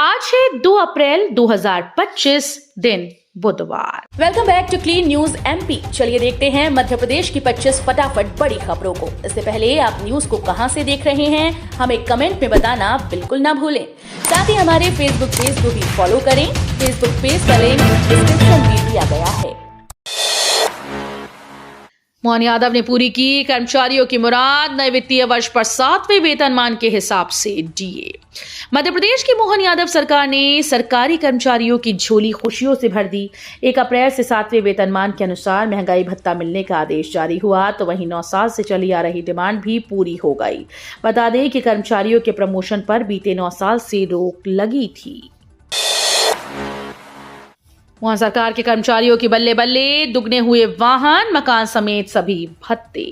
आज है 2 अप्रैल 2025 दिन बुधवार। Welcome back to clean news MP. चलिए देखते हैं मध्य प्रदेश की 25 फटाफट बड़ी खबरों को। इससे पहले आप न्यूज को कहां से देख रहे हैं हमें कमेंट में बताना बिल्कुल ना भूलें। साथ ही हमारे फेसबुक पेज को भी फॉलो करें। फेसबुक पेज का लिंक डिस्क्रिप्शन में दिया गया है। मोहन यादव ने पूरी की कर्मचारियों की मुराद, नए वित्तीय वर्ष पर 7वें वेतनमान के हिसाब से डीए। मध्य प्रदेश की मोहन यादव सरकार ने सरकारी कर्मचारियों की झोली खुशियों से भर दी। 1 अप्रैल से 7वें वेतनमान के अनुसार महंगाई भत्ता मिलने का आदेश जारी हुआ तो वहीं 9 साल से चली आ रही डिमांड भी पूरी हो गई। बता दें कि कर्मचारियों के प्रमोशन पर बीते 9 साल से रोक लगी थी। वहां सरकार के कर्मचारियों की बल्ले बल्ले, दुगने हुए वाहन, मकान समेत सभी भत्ते।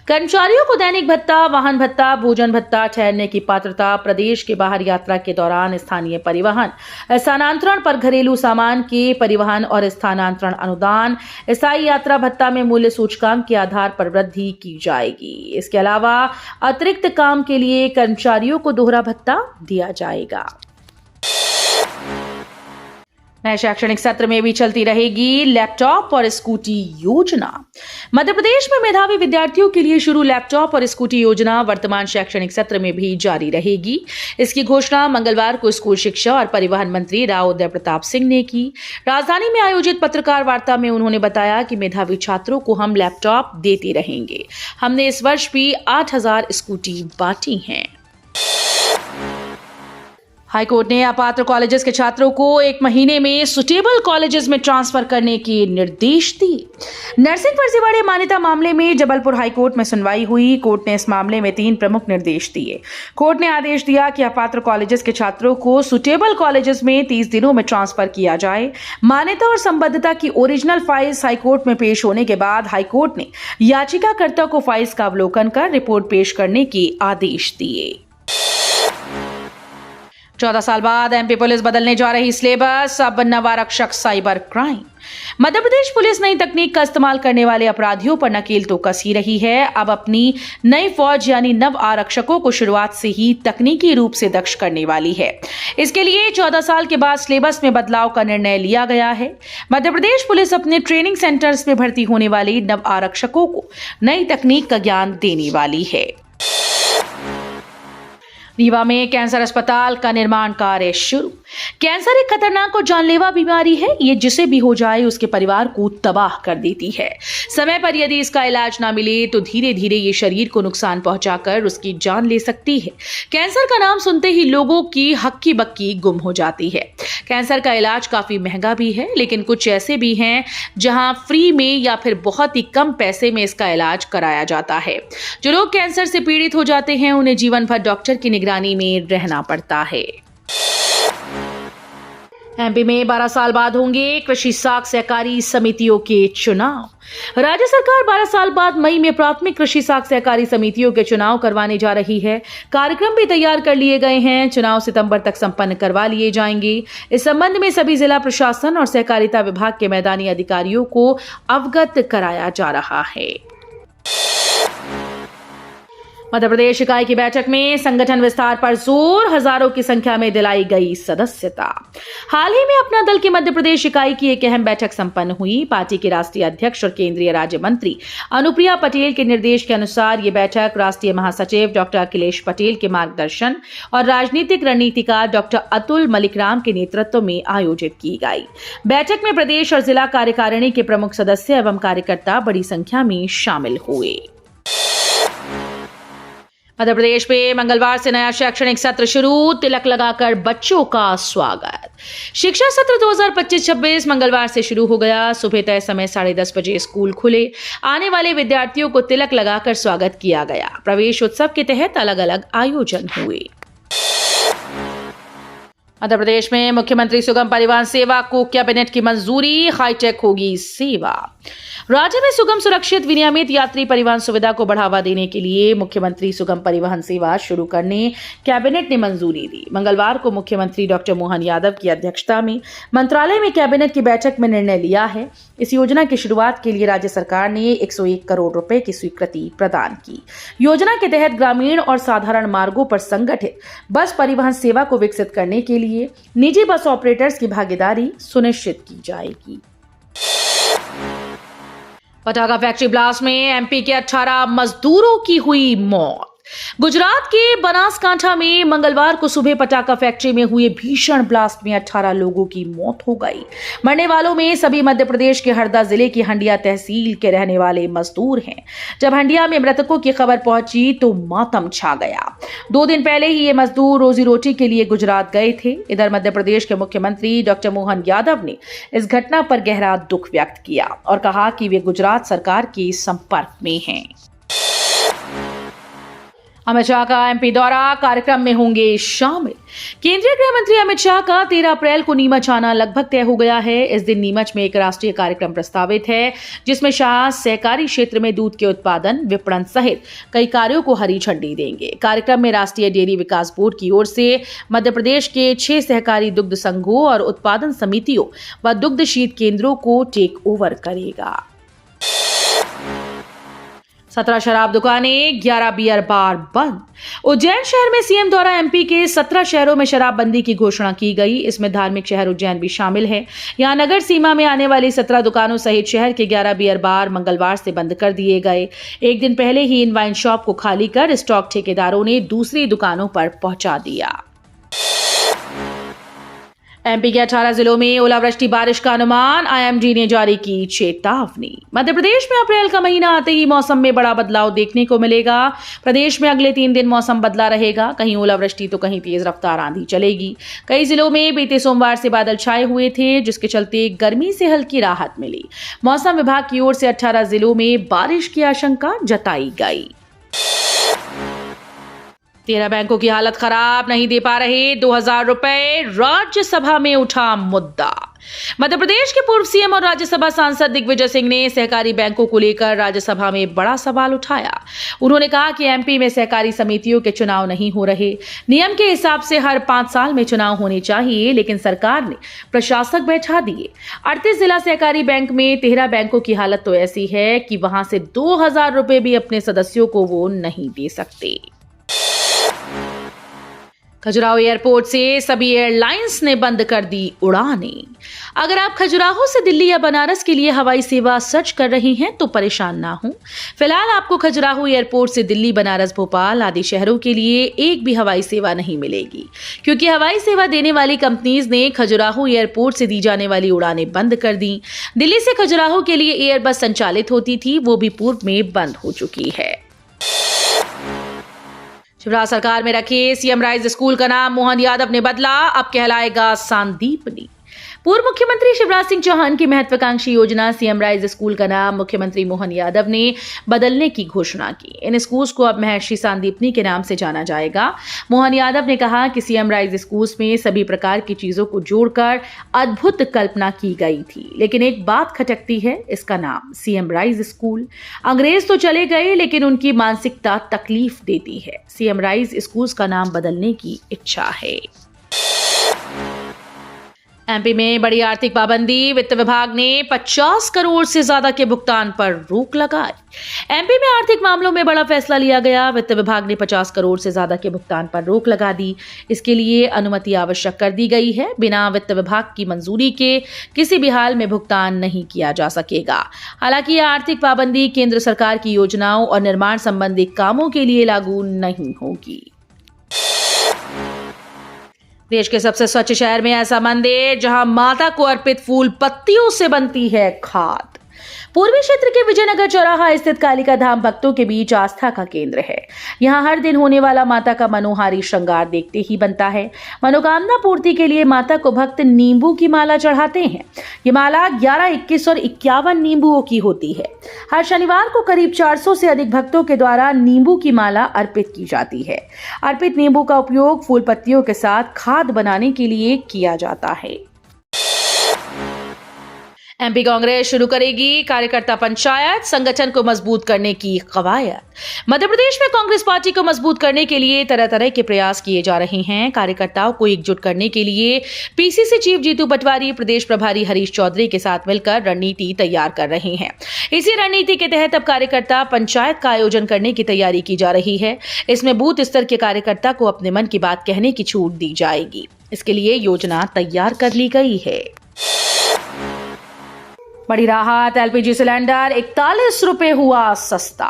कर्मचारियों को दैनिक भत्ता, वाहन भत्ता, भोजन भत्ता, ठहरने की पात्रता, प्रदेश के बाहर यात्रा के दौरान स्थानीय परिवहन, स्थानांतरण पर घरेलू सामान के परिवहन और स्थानांतरण अनुदान, स्थायी यात्रा भत्ता में मूल्य सूचकांक के आधार पर वृद्धि की जाएगी। इसके अलावा अतिरिक्त काम के लिए कर्मचारियों को दोहरा भत्ता दिया जाएगा। नए शैक्षणिक सत्र में भी चलती रहेगी लैपटॉप और स्कूटी योजना। मध्य प्रदेश में मेधावी विद्यार्थियों के लिए शुरू लैपटॉप और स्कूटी योजना वर्तमान शैक्षणिक सत्र में भी जारी रहेगी। इसकी घोषणा मंगलवार को स्कूल शिक्षा और परिवहन मंत्री राव उदय प्रताप सिंह ने की। राजधानी में आयोजित पत्रकार वार्ता में उन्होंने बताया कि मेधावी छात्रों को हम लैपटॉप देते रहेंगे। हमने इस वर्ष भी 8000 स्कूटी बांटी हैं। हाईकोर्ट ने अपात्र कॉलेजेस के छात्रों को 1 महीने में सुटेबल कॉलेजेस में ट्रांसफर करने के निर्देश दिए। नर्सिंग फर्जीवाड़े मान्यता मामले में जबलपुर हाईकोर्ट में सुनवाई हुई। कोर्ट ने इस मामले में 3 प्रमुख निर्देश दिए। कोर्ट ने आदेश दिया कि अपात्र कॉलेजेस के छात्रों को सुटेबल कॉलेजेस में 30 दिनों में ट्रांसफर किया जाए। मान्यता और संबद्धता की ओरिजिनल फाइल्स हाईकोर्ट में पेश होने के बाद हाईकोर्ट ने याचिकाकर्ता को फाइल्स का अवलोकन कर रिपोर्ट पेश करने के आदेश दिए। 14 साल बाद एमपी पुलिस बदलने जा रही सिलेबस, अब नव आरक्षक cyber crime. Madhya Pradesh police नई तकनीक का इस्तेमाल करने वाले अपराधियों पर नकेल तो कस ही रही है। अब अपनी नई फौज यानी नव आरक्षकों को शुरुआत से ही तकनीकी रूप से दक्ष करने वाली है। इसके लिए 14 साल के बाद सिलेबस में बदलाव का निर्णय लिया गया है। मध्य प्रदेश पुलिस अपने ट्रेनिंग सेंटर्स में भर्ती होने वाले नव आरक्षकों को नई तकनीक का ज्ञान देने वाली है। रीवा में कैंसर अस्पताल का निर्माण कार्य शुरू। कैंसर एक खतरनाक और जानलेवा बीमारी है। ये जिसे भी हो जाए उसके परिवार को तबाह कर देती है। समय पर यदि इसका इलाज ना मिले तो धीरे धीरे ये शरीर को नुकसान पहुंचाकर उसकी जान ले सकती है। कैंसर का नाम सुनते ही लोगों की हक्की बक्की गुम हो जाती है। कैंसर का इलाज काफी महंगा भी है, लेकिन कुछ ऐसे भी हैं जहां फ्री में या फिर बहुत ही कम पैसे में इसका इलाज कराया जाता है। जो लोग कैंसर से पीड़ित हो जाते हैं उन्हें जीवन भर डॉक्टर की निगरानी में रहना पड़ता है। एमपी में 12 साल बाद होंगे कृषि साख सहकारी समितियों के चुनाव। राज्य सरकार 12 साल बाद मई में प्राथमिक कृषि साख सहकारी समितियों के चुनाव करवाने जा रही है। कार्यक्रम भी तैयार कर लिए गए हैं। चुनाव सितंबर तक संपन्न करवा लिए जाएंगे। इस संबंध में सभी जिला प्रशासन और सहकारिता विभाग के मैदानी अधिकारियों को अवगत कराया जा रहा है। मध्य प्रदेश इकाई की बैठक में संगठन विस्तार पर जोर, हजारों की संख्या में दिलाई गई सदस्यता। हाल ही में अपना दल की मध्य प्रदेश इकाई की एक अहम बैठक संपन्न हुई। पार्टी के राष्ट्रीय अध्यक्ष और केंद्रीय राज्य मंत्री अनुप्रिया पटेल के निर्देश के अनुसार ये बैठक राष्ट्रीय महासचिव डॉक्टर अखिलेश पटेल के मार्गदर्शन और राजनीतिक रणनीतिकार डॉक्टर अतुल मलिकराम के नेतृत्व में आयोजित की गई। बैठक में प्रदेश और जिला कार्यकारिणी के प्रमुख सदस्य एवं कार्यकर्ता बड़ी संख्या में शामिल हुए। मध्य प्रदेश में मंगलवार से नया शैक्षणिक सत्र शुरू, तिलक लगाकर बच्चों का स्वागत। शिक्षा सत्र 2025-26 मंगलवार से शुरू हो गया। सुबह तय समय 10:30 बजे स्कूल खुले। आने वाले विद्यार्थियों को तिलक लगाकर स्वागत किया गया। प्रवेश उत्सव के तहत अलग अलग आयोजन हुए। मध्य प्रदेश में मुख्यमंत्री सुगम परिवहन सेवा को कैबिनेट की मंजूरी, हाईटेक होगी सेवा। राज्य में सुगम, सुरक्षित, विनियमित यात्री परिवहन सुविधा को बढ़ावा देने के लिए मुख्यमंत्री सुगम परिवहन सेवा शुरू करने कैबिनेट ने मंजूरी दी। मंगलवार को मुख्यमंत्री डॉक्टर मोहन यादव की अध्यक्षता में मंत्रालय में कैबिनेट की बैठक में निर्णय लिया है। इस योजना की शुरुआत के लिए राज्य सरकार ने 101 करोड़ रुपए की स्वीकृति प्रदान की। योजना के तहत ग्रामीण और साधारण मार्गों पर संगठित बस परिवहन सेवा को विकसित करने के लिए लिए निजी बस ऑपरेटर्स की भागीदारी सुनिश्चित की जाएगी। पटाखा फैक्ट्री ब्लास्ट में एमपी के 18 मजदूरों की हुई मौत। गुजरात के बनासकांठा में मंगलवार को सुबह पटाखा फैक्ट्री में हुए भीषण ब्लास्ट में 18 लोगों की मौत हो गई। मरने वालों में सभी मध्य प्रदेश के हरदा जिले की हंडिया तहसील के रहने वाले मजदूर हैं। जब हंडिया में मृतकों की खबर पहुंची तो मातम छा गया। 2 दिन पहले ही ये मजदूर रोजी रोटी के लिए गुजरात गए थे। इधर मध्य प्रदेश के मुख्यमंत्री डॉक्टर मोहन यादव ने इस घटना पर गहरा दुख व्यक्त किया और कहा कि वे गुजरात सरकार के संपर्क में हैं। अमित शाह का एमपी दौरा, कार्यक्रम में होंगे शामिल। केंद्रीय गृह मंत्री अमित शाह का 13 अप्रैल को नीमच आना लगभग तय हो गया है। इस दिन नीमच में एक राष्ट्रीय कार्यक्रम प्रस्तावित है, जिसमें शाह सहकारी क्षेत्र में दूध के उत्पादन, विपणन सहित कई कार्यों को हरी झंडी देंगे। कार्यक्रम में राष्ट्रीय डेयरी विकास बोर्ड की ओर से मध्य प्रदेश के 6 सहकारी दुग्ध संघों और उत्पादन समितियों व दुग्ध शीत केंद्रों को टेक ओवर करेगा। 17 शराब दुकानें, 11 बियर बार बंद। उज्जैन शहर में सीएम द्वारा एमपी के 17 शहरों में शराबबंदी की घोषणा की गई। इसमें धार्मिक शहर उज्जैन भी शामिल है। यहां नगर सीमा में आने वाली 17 दुकानों सहित शहर के 11 बियर बार मंगलवार से बंद कर दिए गए। एक दिन पहले ही इन वाइन शॉप को खाली कर स्टॉक ठेकेदारों ने दूसरी दुकानों पर पहुंचा दिया। एमपी के 18 जिलों में ओलावृष्टि बारिश का अनुमान, आईएमडी ने जारी की चेतावनी। मध्य प्रदेश में अप्रैल का महीना आते ही मौसम में बड़ा बदलाव देखने को मिलेगा। प्रदेश में अगले 3 दिन मौसम बदला रहेगा, कहीं ओलावृष्टि तो कहीं तेज रफ्तार आंधी चलेगी। कई जिलों में बीते सोमवार से बादल छाए हुए थे, जिसके चलते गर्मी से हल्की राहत मिली। मौसम विभाग की ओर से 18 जिलों में बारिश की आशंका जताई गई। 13 बैंकों की हालत खराब, नहीं दे पा रहे 2000 रुपए, राज्यसभा में उठा मुद्दा। मध्य प्रदेश के पूर्व सीएम और राज्यसभा सांसद दिग्विजय सिंह ने सहकारी बैंकों को लेकर राज्यसभा में बड़ा सवाल उठाया। उन्होंने कहा कि एमपी में सहकारी समितियों के चुनाव नहीं हो रहे। नियम के हिसाब से हर 5 साल में चुनाव होने चाहिए, लेकिन सरकार ने प्रशासक बैठा दिए। 38 जिला सहकारी बैंक में 13 बैंकों की हालत तो ऐसी है कि वहां से 2000 रुपए भी अपने सदस्यों को वो नहीं दे सकते। खजुराहो एयरपोर्ट से सभी एयरलाइंस ने बंद कर दी उड़ानें। अगर आप खजुराहो से दिल्ली या बनारस के लिए हवाई सेवा सर्च कर रही हैं तो परेशान ना हो। फिलहाल आपको खजुराहो एयरपोर्ट से दिल्ली, बनारस, भोपाल आदि शहरों के लिए एक भी हवाई सेवा नहीं मिलेगी, क्योंकि हवाई सेवा देने वाली कंपनीज ने खजुराहो एयरपोर्ट से दी जाने वाली उड़ानें बंद कर दी। दिल्ली से खजुराहो के लिए एयरबस संचालित होती थी, वो भी पूर्व में बंद हो चुकी है। शिवराज सरकार में रखे सीएम राइज स्कूल का नाम मोहन यादव ने बदला, अब कहलाएगा सांदीपनी। पूर्व मुख्यमंत्री शिवराज सिंह चौहान की महत्वाकांक्षी योजना सीएम राइज स्कूल का नाम मुख्यमंत्री मोहन यादव ने बदलने की घोषणा की। इन स्कूल्स को अब महर्षि सांदीपनी के नाम से जाना जाएगा। मोहन यादव ने कहा कि सीएम राइज स्कूल्स में सभी प्रकार की चीजों को जोड़कर अद्भुत कल्पना की गई थी, लेकिन एक बात खटकती है, इसका नाम सीएम राइज स्कूल। अंग्रेज तो चले गए, लेकिन उनकी मानसिकता तकलीफ देती है। सीएम राइज स्कूल्स का नाम बदलने की इच्छा है। एमपी में बड़ी आर्थिक पाबंदी, वित्त विभाग ने 50 करोड़ से ज्यादा के भुगतान पर रोक लगाई। एमपी में आर्थिक मामलों में बड़ा फैसला लिया गया। वित्त विभाग ने 50 करोड़ से ज्यादा के भुगतान पर रोक लगा दी। इसके लिए अनुमति आवश्यक कर दी गई है। बिना वित्त विभाग की मंजूरी के किसी भी हाल में भुगतान नहीं किया जा सकेगा। हालांकि यह आर्थिक पाबंदी केंद्र सरकार की योजनाओं और निर्माण संबंधी कामों के लिए लागू नहीं होगी। देश के सबसे स्वच्छ शहर में ऐसा मंदिर जहां माता को अर्पित फूल पत्तियों से बनती है खाद। पूर्वी क्षेत्र के विजयनगर चौराहा स्थित कालिका धाम भक्तों के बीच आस्था का केंद्र है। यहाँ हर दिन होने वाला माता का मनोहारी श्रृंगार देखते ही बनता है। मनोकामना पूर्ति के लिए माता को भक्त नींबू की माला चढ़ाते हैं। ये माला 11, 21 और 51 नींबुओं की होती है। हर शनिवार को करीब 400 से अधिक भक्तों के द्वारा नींबू की माला अर्पित की जाती है। अर्पित नींबू का उपयोग फूल पत्तियों के साथ खाद बनाने के लिए किया जाता है। एमपी कांग्रेस शुरू करेगी कार्यकर्ता पंचायत, संगठन को मजबूत करने की कवायद। मध्य प्रदेश में कांग्रेस पार्टी को मजबूत करने के लिए तरह तरह के प्रयास किए जा रहे हैं। कार्यकर्ताओं को एकजुट करने के लिए पीसीसी चीफ जीतू पटवारी प्रदेश प्रभारी हरीश चौधरी के साथ मिलकर रणनीति तैयार कर रहे हैं। इसी रणनीति के तहत अब कार्यकर्ता पंचायत का आयोजन करने की तैयारी की जा रही है। इसमें बूथ स्तर के कार्यकर्ता को अपने मन की बात कहने की छूट दी जाएगी। इसके लिए योजना तैयार कर ली गई है। बड़ी राहत, एलपीजी सिलेंडर 41 रुपए हुआ सस्ता।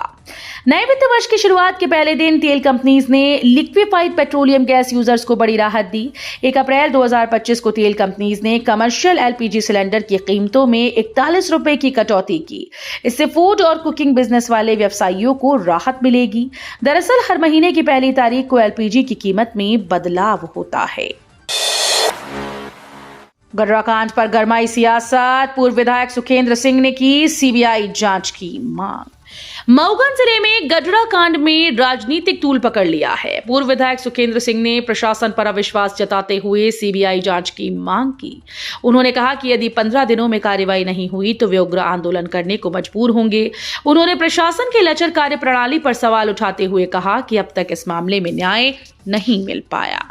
नए वित्त वर्ष की शुरुआत के पहले दिन तेल कंपनीज ने लिक्विफाइड पेट्रोलियम गैस यूजर्स को बड़ी राहत दी। 1 अप्रैल 2025 को तेल कंपनीज ने कमर्शियल एलपीजी सिलेंडर की कीमतों में 41 रुपए की कटौती की। इससे फूड और कुकिंग बिजनेस वाले व्यवसायियों को राहत मिलेगी। दरअसल हर महीने की पहली तारीख को एलपीजी की कीमत में बदलाव होता है। गडरा कांड पर गरमाई सियासत, पूर्व विधायक सुखेंद्र सिंह ने की सीबीआई जांच की मांग। मऊगन जिले में गडरा कांड में राजनीतिक तूल पकड़ लिया है। पूर्व विधायक सुखेंद्र सिंह ने प्रशासन पर अविश्वास जताते हुए सीबीआई जांच की मांग की। उन्होंने कहा कि यदि 15 दिनों में कार्रवाई नहीं हुई तो वे उग्र आंदोलन करने को मजबूर होंगे। उन्होंने प्रशासन के लचर कार्यप्रणाली पर सवाल उठाते हुए कहा कि अब तक इस मामले में न्याय नहीं मिल पाया।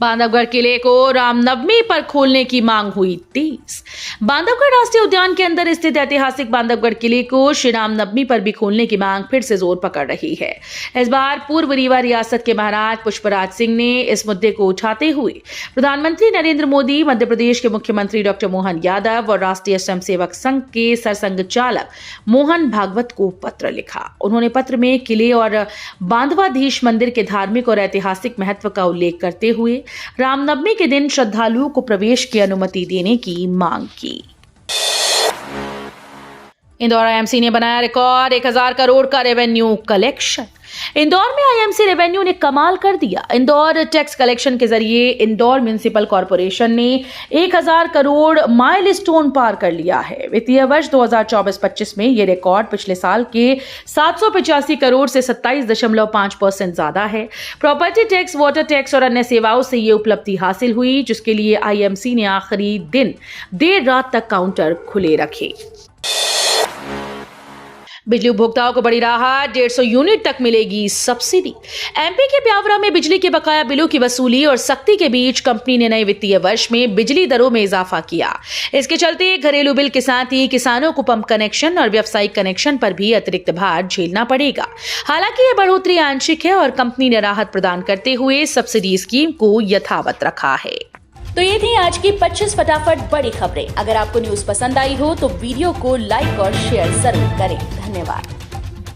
बांधवगढ़ किले को रामनवमी पर खोलने की मांग हुई तेज। बांधवगढ़ राष्ट्रीय उद्यान के अंदर स्थित ऐतिहासिक बांधवगढ़ किले को श्री रामनवमी पर भी खोलने की मांग फिर से जोर पकड़ रही है। इस बार पूर्व रीवा रियासत के महाराज पुष्पराज सिंह ने इस मुद्दे को उठाते हुए प्रधानमंत्री नरेंद्र मोदी, मध्य प्रदेश के मुख्यमंत्री डॉक्टर मोहन यादव और राष्ट्रीय स्वयंसेवक संघ के सरसंघचालक मोहन भागवत को पत्र लिखा। उन्होंने पत्र में किले और बांधवाधीश मंदिर के धार्मिक और ऐतिहासिक महत्व का उल्लेख करते हुए रामनवमी के दिन श्रद्धालुओं को प्रवेश की अनुमति देने की मांग की। इंदौर आईएमसी ने बनाया रिकॉर्ड, 1000 करोड़ का रेवेन्यू कलेक्शन। इंदौर में आईएमसी रेवेन्यू ने कमाल कर दिया। इंदौर टैक्स कलेक्शन के जरिए इंदौर म्युनिसिपल कॉर्पोरेशन ने 1000 करोड़ माइलस्टोन पार कर लिया है। वित्तीय वर्ष 2024-25 में यह रिकॉर्ड पिछले साल के 785 करोड़ से 27.5% ज्यादा है। प्रॉपर्टी टैक्स, वाटर टैक्स और अन्य सेवाओं से यह उपलब्धि हासिल हुई, जिसके लिए आईएमसी ने आखिरी दिन देर रात तक काउंटर खुले रखे। बिजली उपभोक्ताओं को बड़ी राहत, 150 यूनिट तक मिलेगी सब्सिडी। एमपी के ब्यावरा में बिजली के बकाया बिलों की वसूली और सख्ती के बीच कंपनी ने नए वित्तीय वर्ष में बिजली दरों में इजाफा किया। इसके चलते घरेलू बिल के साथ ही किसानों को पंप कनेक्शन और व्यावसायिक कनेक्शन पर भी अतिरिक्त भार झेलना पड़ेगा। हालांकि यह बढ़ोतरी आंशिक है और कंपनी ने राहत प्रदान करते हुए सब्सिडी स्कीम को यथावत रखा है। तो ये थी आज की 25 फटाफट बड़ी खबरें। अगर आपको न्यूज पसंद आई हो तो वीडियो को लाइक और शेयर जरूर करें। धन्यवाद।